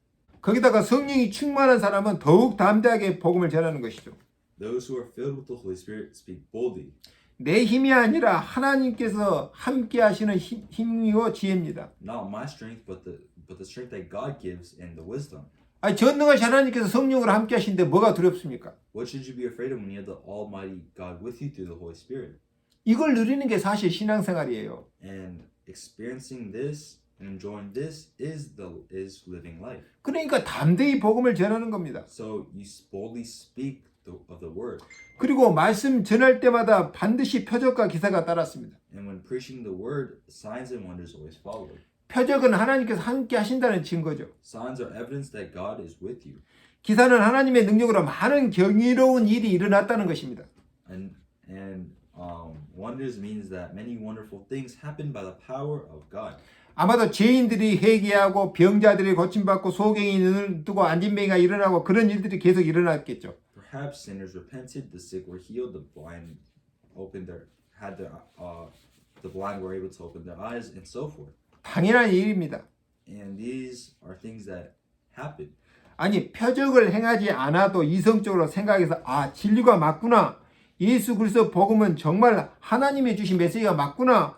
거기다가 성령이 충만한 사람은 더욱 담대하게 복음을 전하는 것이죠. Those who are filled with the Holy Spirit speak boldly. 내 힘이 아니라 하나님께서 함께 하시는 힘이요 지혜입니다. Not my strength, but the strength that God gives and the wisdom. 아니 전능하신 하나님께서 성령으로 함께 하시는데 뭐가 두렵습니까? What should you be afraid of when you have the Almighty God with you through the Holy Spirit? 이걸 누리는 게 사실 신앙생활이에요. And experiencing this and enjoying this is living life. 그러니까 담대히 복음을 전하는 겁니다. So you boldly speak of the word. 그리고 말씀 전할 때마다 반드시 표적과 기사가 따랐습니다. And when preaching the word, signs and wonders always followed. 표적은 하나님께서 함께 하신다는 증거죠. Signs are evidence that God is with you. 기사는 하나님의 능력으로 많은 경이로운 일이 일어났다는 것입니다. And wonders means that many wonderful things happen by the power of God. 아마도 죄인들이 회개하고 병자들이 고침받고 소경이 눈을 뜨고 안진병이가 일어나고 그런 일들이 계속 일어났겠죠. Perhaps sinners repented, the sick were healed, the blind the blind were able to open their eyes, and so forth. 당연한 일입니다. And these are things that happen. 아니 표적을 행하지 않아도 이성적으로 생각해서 아 진리가 맞구나. 예수 그리스도 복음은 정말 하나님이 주신 메시지가 맞구나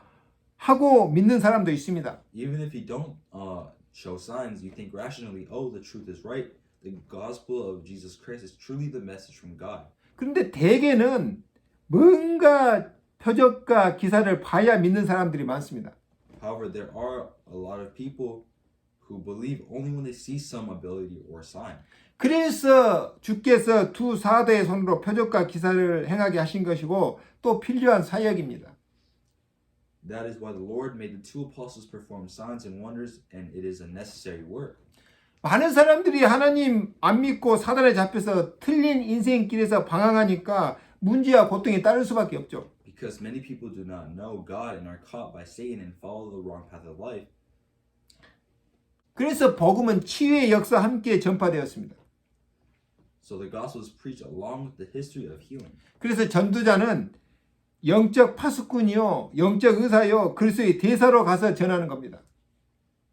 하고 믿는 사람도 있습니다. Even if you don't show signs, you think rationally, oh, the truth is right. The gospel of Jesus Christ is truly the message from God. 그런데 대개는 뭔가 표적과 기사를 봐야 믿는 사람들이 많습니다. However, there are a lot of people who believe only when they see some ability or sign. 그래서 주께서 두 사도의 손으로 표적과 기사를 행하게 하신 것이고 또 필요한 사역입니다. That is why the Lord made the two apostles perform signs and wonders, and it is a necessary work. 많은 사람들이 하나님 안 믿고 사단에 잡혀서 틀린 인생길에서 방황하니까 문제와 고통이 따를 수밖에 없죠. Because many people do not know God and are caught by Satan and follow the wrong path of life. 그래서 복음은 치유의 역사와 함께 전파되었습니다. So the gospel is preached along with the history of healing. 그래서 전도자는 영적 파수꾼이요, 영적 의사요, 그리스도의 대사로 가서 전하는 겁니다.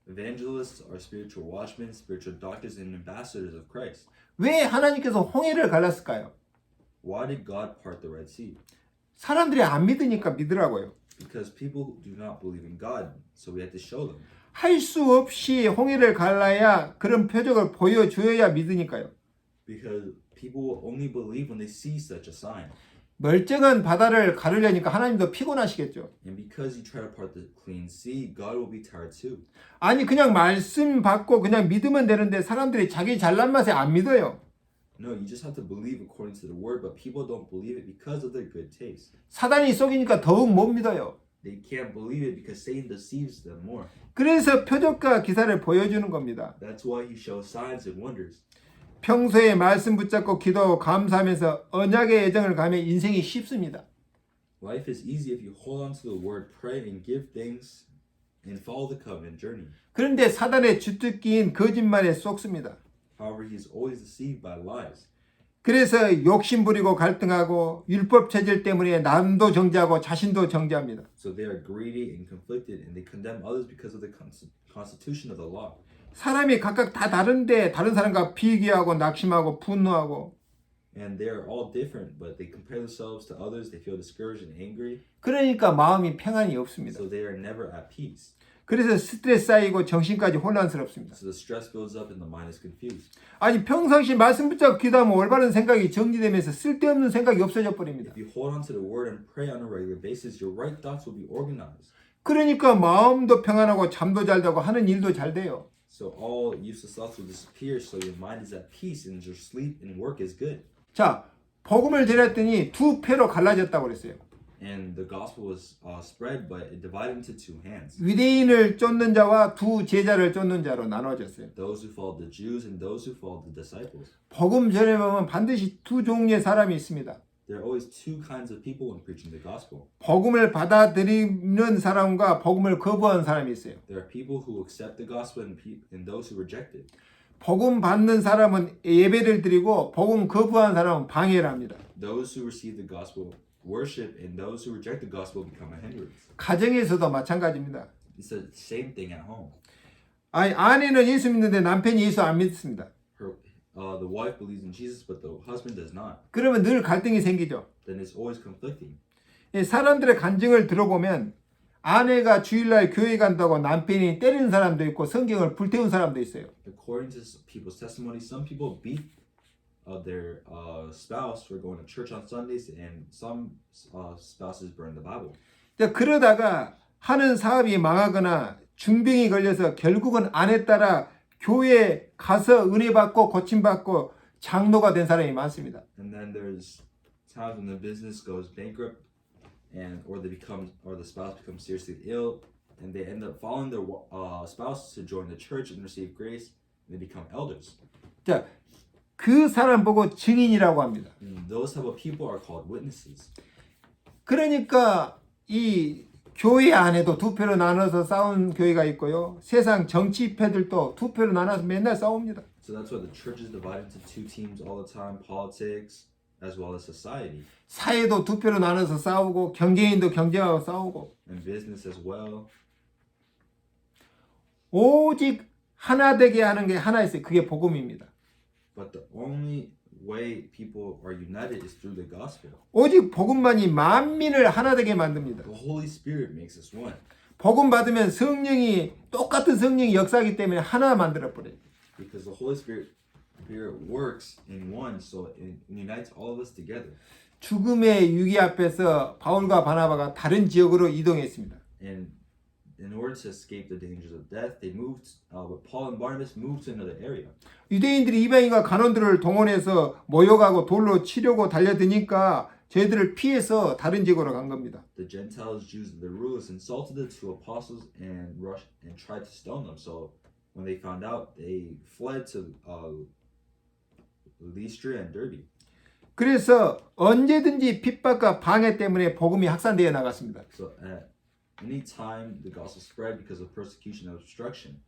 Evangelists are spiritual watchmen, spiritual doctors, and ambassadors of Christ. 왜 하나님께서 홍해를 갈랐을까요? Why did God part the Red Sea? 사람들이 안 믿으니까 믿으라고요. Because people do not believe in God, so we had to show them. 할 수 없이 홍해를 갈라야 그런 표적을 보여줘야 믿으니까요. Because people will only believe when they see such a sign. 멀쩡한 바다를 가르려니까 하나님도 피곤하시겠죠. And because you try to part the clean sea, God will be tired too. 아니 그냥 말씀 받고 그냥 믿으면 되는데 사람들이 자기 잘난 맛에 안 믿어요. No, you just have to believe according to the word, but people don't believe it because of their good taste. 사단이 속이니까 더욱 못 믿어요. They can't believe it because Satan deceives them more. 그래서 표적과 기사를 보여주는 겁니다. That's why he shows signs and wonders. 평소에 말씀 붙잡고 기도하고 감사하면서 언약의 애정을 가면 인생이 쉽습니다. Life is easy if you hold on to the word, pray, and give thanks, and follow the covenant journey. 그런데 사단의 주특기인 거짓말에 속습니다. However, he is always deceived by lies. 그래서 욕심 부리고 갈등하고 율법 체질 때문에 남도 정죄하고 자신도 정죄합니다. So they are greedy and conflicted, and they condemn others because of the constitution of the law. 사람이 각각 다 다른데 다른 사람과 비교하고 낙심하고 분노하고 And they are all different, but they compare themselves to others. They feel discouraged and angry. 그러니까 마음이 평안이 없습니다. So they are never at peace. 그래서 스트레스 쌓이고 정신까지 혼란스럽습니다. So the stress builds up and the mind is confused. 아니 평상시 말씀 붙잡고 기도하면 올바른 생각이 정지되면서 쓸데없는 생각이 없어져 버립니다. If you hold on to the word and pray on a regular basis, your right thoughts will be organized. 그러니까 마음도 평안하고 잠도 잘 자고 하는 일도 잘 돼요. So all useless thoughts will disappear, so your mind is at peace and your sleep and work is good. 자, 복음을 전했더니 두 패로 갈라졌다고 그랬어요. And the gospel was spread, but it divided into two hands. 유대인을 쫓는 자와 두 제자를 쫓는 자로 나눠졌어요. Those who followed the Jews and those who followed the disciples. 복음 전해보면 반드시 두 종류의 사람이 있습니다. There are always two kinds of people when preaching the gospel. 복음을 받아들이는 사람과 복음을 거부하는 사람이 있어요. There are people who accept the gospel and those who reject it. 복음 받는 사람은 예배를 드리고 복음 거부하는 사람은 방해를 합니다. Those who receive the gospel worship, and those who reject the gospel become a hindrance. 가정에서도 마찬가지입니다. It's the same thing at home. 아니, 아내는 예수 믿는데 남편이 예수 안 믿습니다. The wife believes in Jesus, but the husband does not. 그러면 늘 갈등이 생기죠. Then it's always conflicting. 사람들의 간증을 들어보면 아내가 주일날 교회 간다고 남편이 때리는 사람도 있고 성경을 불태운 사람도 있어요. According to people's testimony, some people beat their spouse for going to church on Sundays, and some spouses burn the Bible. 그러다가 하는 사업이 망하거나 중병이 걸려서 결국은 아내 따라 교회에 가서 은혜 받고 고침 받고 장로가 된 사람이 많습니다. And then there's times when the business goes bankrupt, or the spouse becomes seriously ill, and they end up following their spouse to join the church and receive grace. And they become elders. 자, 그 사람 보고 증인이라고 합니다. And those type of people are called witnesses. 그러니까 이 교회 안에도 두 표로 나눠서 싸운 교회가 있고요. 세상 정치패들도 두 표로 나눠서 맨날 싸웁니다. So that's why the church is divided into two teams all the time, politics as well as society. 사회도 두 표로 나눠서 싸우고 경제인도 경쟁하고 싸우고 And business as well. 오직 하나 되게 하는 게 하나 있어요. 그게 복음입니다. But the only way people are united is through the gospel. 오직 복음만이 만민을 하나 되게 만듭니다. The Holy Spirit makes us one. 복음 받으면 성령이 똑같은 성령이 역사하기 때문에 하나 만들어 버려요. Because the Holy Spirit works in one, so it unites all of us together. 죽음의 위기 앞에서 바울과 바나바가 다른 지역으로 이동했습니다. And in order to escape the dangers of death, they moved. Paul and Barnabas moved to another area. 유대인들이 이방인과 간원들을 동원해서 모욕하고 돌로 치려고 달려드니까 저희들을 피해서 다른 지역으로 간 겁니다. The Gentiles, Jews, and the rulers insulted the two apostles and rushed and tried to stone them. So when they found out, they fled to Lystra and Derbe. 그래서 언제든지 핍박과 방해 때문에 복음이 확산되어 나갔습니다. So at any time, the gospel spread because of persecution and obstruction.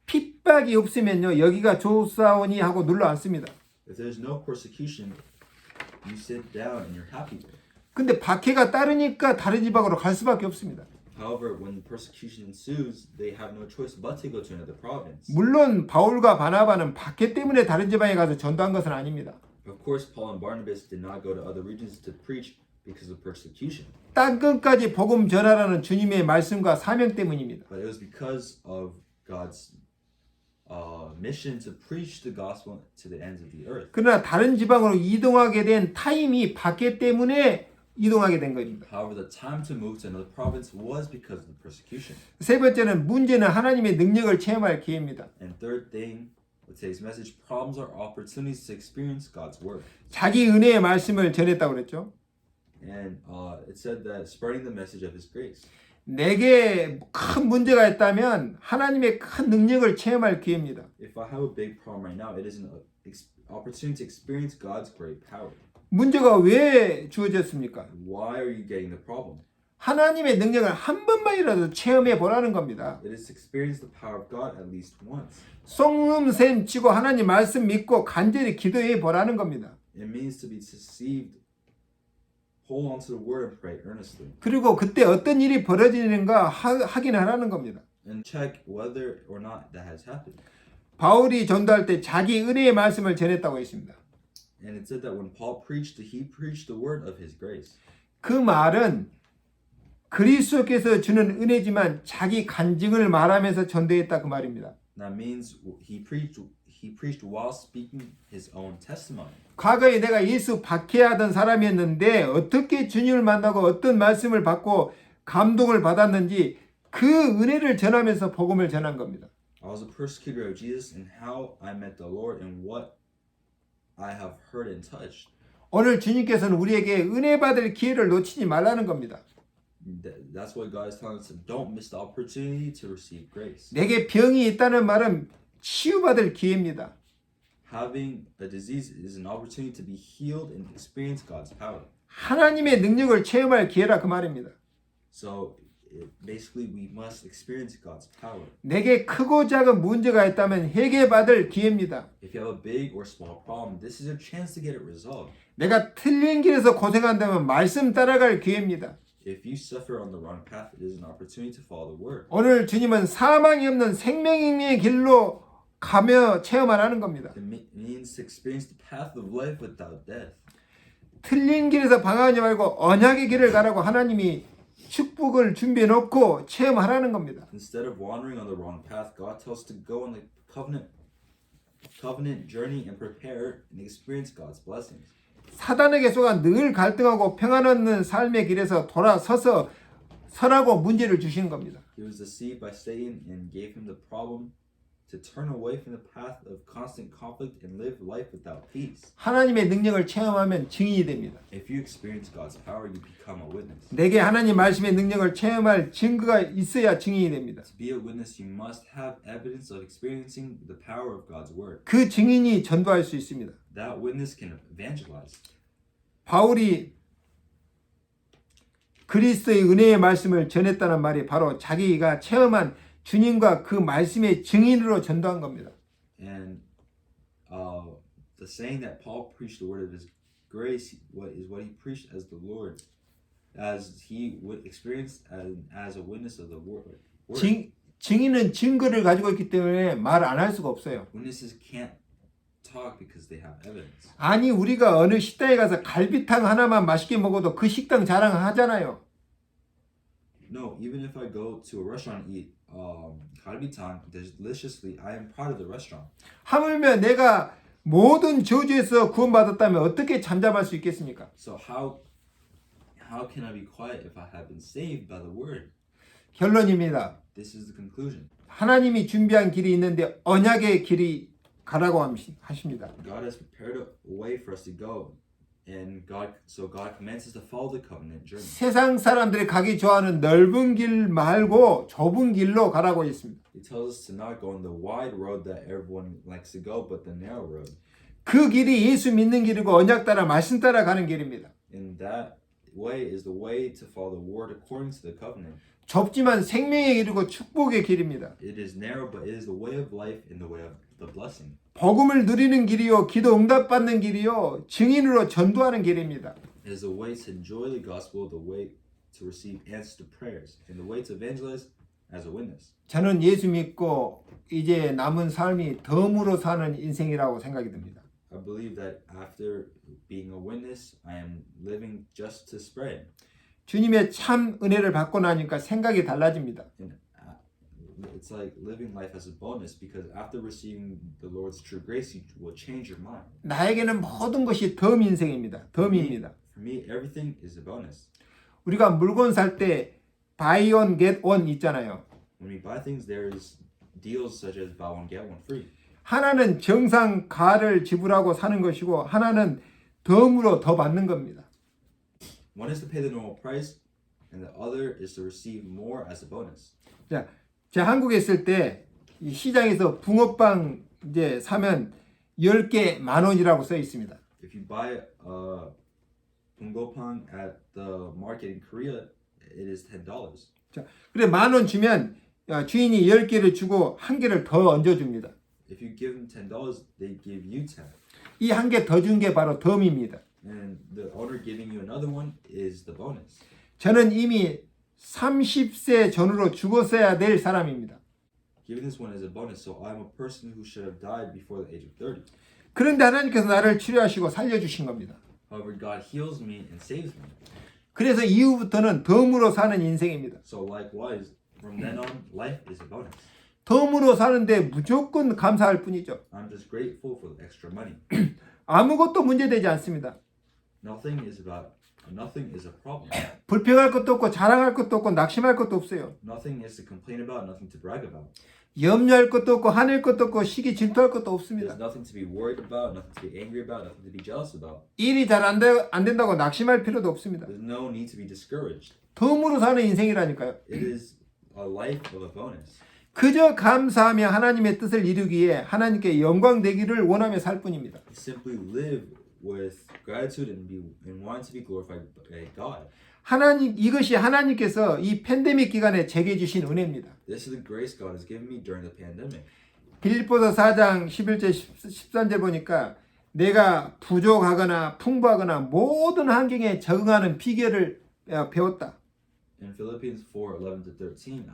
핍박이 없으면요 여기가 좋사오니 하고 눌러 앉습니다. If there's no persecution, you sit down and you're happy there. 근데 박해가 따르니까 다른 지방으로 갈 수밖에 없습니다. However, when persecution ensues, they have no choice but to go to another province. 물론 바울과 바나바는 박해 때문에 다른 지방에 가서 전도한 것은 아닙니다. Of course, Paul and Barnabas did not go to other regions to preach because of persecution. 땅끝까지 복음 전하라는 주님의 말씀과 사명 때문입니다. But it was because of God's mission to preach the gospel to the ends of the earth. 그러나 다른 지방으로 이동하게 된 타임이 박해 때문에 이동하게 된 겁니다. However, the time to move to another province was because of the persecution. 세 번째는 문제는 하나님의 능력을 체험할 기회입니다. And third thing, with today's message, problems are opportunities to experience God's word. 자기 은혜의 말씀을 전했다고 그랬죠. And it said that spreading the message of His grace. 내게 큰 문제가 있다면 하나님의 큰 능력을 체험할 기회입니다. If I have a big problem right now, it is an opportunity to experience God's great power. 문제가 왜 주어졌습니까? Why are you getting the problem? 하나님의 능력을 한 번만이라도 체험해 보라는 겁니다. It is to experience the power of God at least once. 송음샘 치고 하나님 말씀 믿고 간절히 기도해 보라는 겁니다. It means to be deceived. Hold on to the word and pray earnestly. 그리고 그때 어떤 일이 벌어지는가 확인하라는 겁니다. And check whether or not that has happened. 바울이 전도할 때 자기 은혜의 말씀을 전했다고 했습니다. And it said that when Paul preached, he preached the word of his grace. 그 말은 그리스도께서 주는 은혜지만 자기 간증을 말하면서 전도했다 그 말입니다. That means he preached while speaking his own testimony. 과거에 내가 예수 박해하던 사람이었는데 어떻게 주님을 만나고 어떤 말씀을 받고 감동을 받았는지 그 은혜를 전하면서 복음을 전한 겁니다. I was a persecutor of Jesus and how I met the Lord and what I have heard and touched. 오늘 주님께서는 우리에게 은혜 받을 기회를 놓치지 말라는 겁니다. That's why God is telling us to don't miss the opportunity to receive grace. 내게 병이 있다는 말은 치유받을 기회입니다. Having a disease is an opportunity to be healed and experience God's power. 하나님의 능력을 체험할 기회라 그 말입니다. So basically we must experience God's power. 내게 크고 작은 문제가 있다면 해결받을 기회입니다. If you have a big or small problem, this is your chance to get it resolved. 내가 틀린 길에서 고생한다면 말씀 따라갈 기회입니다. If you suffer on the wrong path, it is an opportunity to follow the word. 오늘 주님은 사망이 없는 생명의 길로 가며 체험하라는 겁니다. It means to experience the path of life without death. 틀린 길에서 방황하지 말고 언약의 길을 가라고 하나님이 축복을 준비해 놓고 체험하라는 겁니다. Instead of wandering on the wrong path, God tells us to go on the covenant journey and prepare and experience God's blessings. 사단의 계속은 늘 갈등하고 평안 없는 삶의 길에서 돌아서서 서라고 문제를 주시는 겁니다. He was deceived by Satan and gave him the problem to turn away from the path of constant conflict and live life without peace. 하나님의 능력을 체험하면 증인이 됩니다. If you experience God's power, you become a witness. 내게 하나님 말씀의 능력을 체험할 증거가 있어야 증인이 됩니다. To be a witness, you must have evidence of experiencing the power of God's word. 그 증인이 전도할 수 있습니다. That witness can evangelize. 바울이 그리스도의 은혜의 말씀을 전했다는 말이 바로 자기가 체험한 주님과 그 말씀의 증인으로 전도한 겁니다. And the saying that Paul preached the word of his grace, what he preached as the Lord, as he would experience as a witness of the word. 증인은 증거를 가지고 있기 때문에 말 안 할 수가 없어요. Witnesses can't talk because they have evidence. 아니 우리가 어느 식당에 가서 갈비탕 하나만 맛있게 먹어도 그 식당 자랑하잖아요. No, even if I go to a restaurant and eat 갈비탕 deliciously, I am proud of the restaurant. 하물며 내가 모든 저주에서 구원받았다면 어떻게 잠잠할 수 있겠습니까? So how can I be quiet if I have been saved by the word? 결론입니다. This is the conclusion. 하나님이 준비한 길이 있는데 언약의 길이 가라고 하십니다. God has prepared a way for us to go, and God commands us to follow the covenant journey. 세상 사람들이 가기 좋아하는 넓은 길 말고 좁은 길로 가라고 했습니다. He tells us to not go on the wide road that everyone likes to go, but the narrow road. 그 길이 예수 믿는 길이고 언약 따라 말씀 따라 가는 길입니다. And that way is the way to follow the word according to the covenant. 좁지만 생명의 길이고 축복의 길입니다. It is narrow, but it is the way of life and the way of the blessing. 복음을 누리는 길이요, 기도 응답받는 길이요, 증인으로 전도하는 길입니다. It is the way to enjoy the gospel, the way to receive answers to prayers, and the way to evangelize as a witness. 저는 예수 믿고 이제 남은 삶이 덤으로 사는 인생이라고 생각이 듭니다. I believe that after being a witness, I am living just to spread. 주님의 참 은혜를 받고 나니까 생각이 달라집니다. And it's like living life as a bonus because after receiving the Lord's true grace, you will change your mind. 나에게는 모든 것이 덤 인생입니다. 덤입니다. For me, everything is a bonus. 우리가 물건 살 때 buy one get one 있잖아요. When we buy things, there is deals such as buy one get one free. 하나는 정상 가를 지불하고 사는 것이고 하나는 덤으로 더 받는 겁니다. One is to pay the normal price, and the other is to receive more as a bonus. 자, 제가 한국에 있을 때 이 시장에서 붕어빵 이제 사면 10개 10,000원이라고 써 있습니다. If you buy bungeopang at the market in Korea, it is $10. 자, 그래 10,000원 주면 주인이 10개를 주고 한 개를 더 얹어 줍니다. If you give them $10, they give you 10. 이 한 개 더 준 게 바로 덤입니다. And the owner giving you another one is the bonus. 저는 이미 30세 전후로 죽었어야 될 사람입니다. Giving this one as a bonus, so I'm a person who should have died before the age of 30. 그런데 하나님께서 나를 치료하시고 살려주신 겁니다. However, God heals me and saves me. 그래서 이후부터는 덤으로 사는 인생입니다. So likewise, from then on, life is a bonus. 덤으로 사는데 무조건 감사할 뿐이죠. I'm just grateful for the extra money. 아무것도 문제되지 않습니다. Nothing is a problem. 불평할 것도 없고 자랑할 것도 없고 낙심할 것도 없어요. Nothing is to complain about, nothing to brag about. 염려할 것도 없고 화낼 것도 없고 시기 질투할 것도 없습니다. There's nothing to be worried about, nothing to be angry about, nothing to be jealous about. 일이 잘 안 된다고 낙심할 필요도 없습니다. There's no need to be discouraged. 덤으로 사는 인생이라니까요. It is a life of a bonus. 그저 감사하며 하나님의 뜻을 이루기에 하나님께 영광 되기를 원하며 살 뿐입니다. Simply live with gratitude and want to be glorified by God. 이것이 하나님께서 이 팬데믹 기간에 제게 주신 은혜입니다. This is the grace God has given me during the pandemic. 빌립보서 4장 11절 13절 보니까 내가 부족하거나 풍부하거나 모든 환경에 적응하는 비결을 배웠다. In Philippians 4:11-13,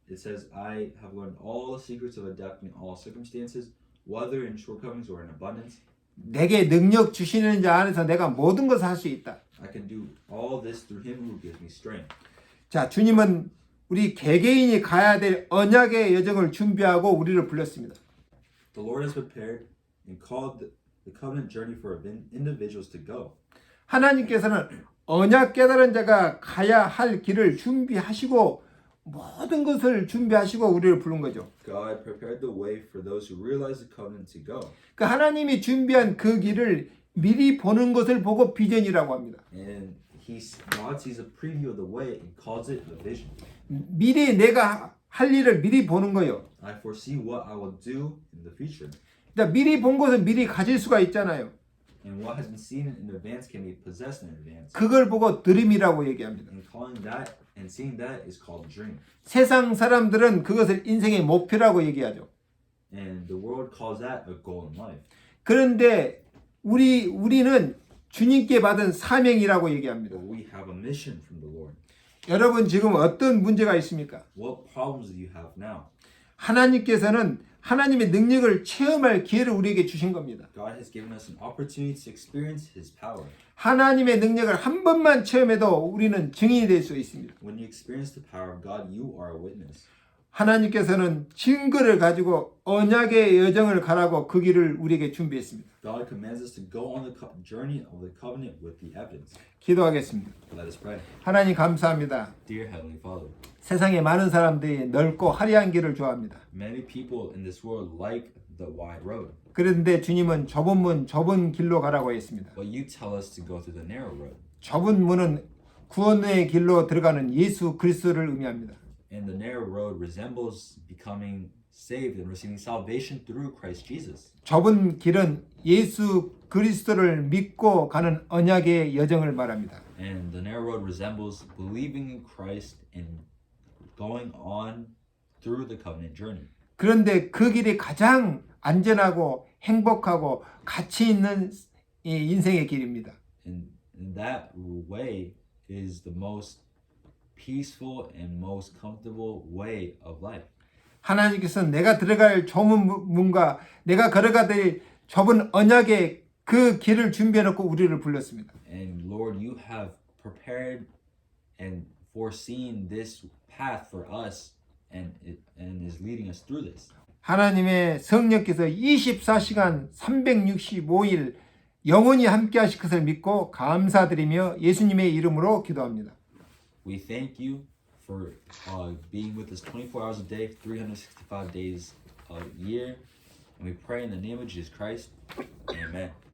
it says, I have learned all the secrets of adapting all circumstances, whether in shortcomings or in abundance. 내게 능력 주시는 자 안에서 내가 모든 것을 할 수 있다. I can do all this through him who gives me strength. 자, 주님은 우리 개개인이 가야 될 언약의 여정을 준비하고 우리를 불렀습니다. The Lord has prepared and called the covenant journey for individuals to go. 하나님께서는 언약 깨달은 자가 가야 할 길을 준비하시고 모든 것을 준비하시고 우리를 부른 거죠. God prepared the way for those who realize the covenant to go. 그 하나님이 준비한 그 길을 미리 보는 것을 보고 비전이라고 합니다. And God sees a preview of the way and calls it a vision. 미리 내가 할 일을 미리 보는 거예요. I foresee what I will do in the future. 그러니까 미리 본 것은 미리 가질 수가 있잖아요. And what has been seen in advance can be possessed in advance. 그걸 보고 드림이라고 얘기합니다. And calling that and seeing that is called dream. 세상 사람들은 그것을 인생의 목표라고 얘기하죠. And the world calls that a goal in life. 그런데 우리는 주님께 받은 사명이라고 얘기합니다. But we have a mission from the Lord. 여러분 지금 어떤 문제가 있습니까? What problems do you have now? 하나님께서는 하나님의 능력을 체험할 기회를 우리에게 주신 겁니다. God has given us an opportunity to experience His power. 하나님의 능력을 한 번만 체험해도 우리는 증인이 될 수 있습니다. When you experience the power of God, you are a witness. 하나님께서는 증거를 가지고 언약의 여정을 가라고 그 길을 우리에게 준비했습니다. God commands us to go on the journey of the covenant with the evidence. 기도하겠습니다. Let us pray. 하나님 감사합니다. Dear Heavenly Father, 세상에 많은 사람들이 넓고 화려한 길을 좋아합니다. many people in this world like the wide road, 그런데 주님은 좁은 문, 좁은 길로 가라고 했습니다. but you tell us to go through the narrow road. 좁은 문은 구원의 길로 들어가는 예수 그리스도를 의미합니다. And the narrow road resembles becoming saved and receiving salvation through Christ Jesus. 좁은 길은 예수 그리스도를 믿고 가는 언약의 여정을 말합니다. And the narrow road resembles believing in Christ and going on through the covenant journey. 그런데 그 길이 가장 안전하고 행복하고 가치 있는 이 인생의 길입니다. And that way is the most peaceful and most comfortable way of life. 하나님께서는 내가 들어갈 좁은 문과 내가 걸어가야 될 좁은 언약의 그 길을 준비해 놓고 우리를 불렀습니다. And Lord, you have prepared and foreseen this path for us and is leading us through this. 하나님의 성령께서 24시간 365일 영원히 함께 하실 것을 믿고 감사드리며 예수님의 이름으로 기도합니다. We thank you for being with us 24 hours a day, 365 days a year. And we pray in the name of Jesus Christ. Amen.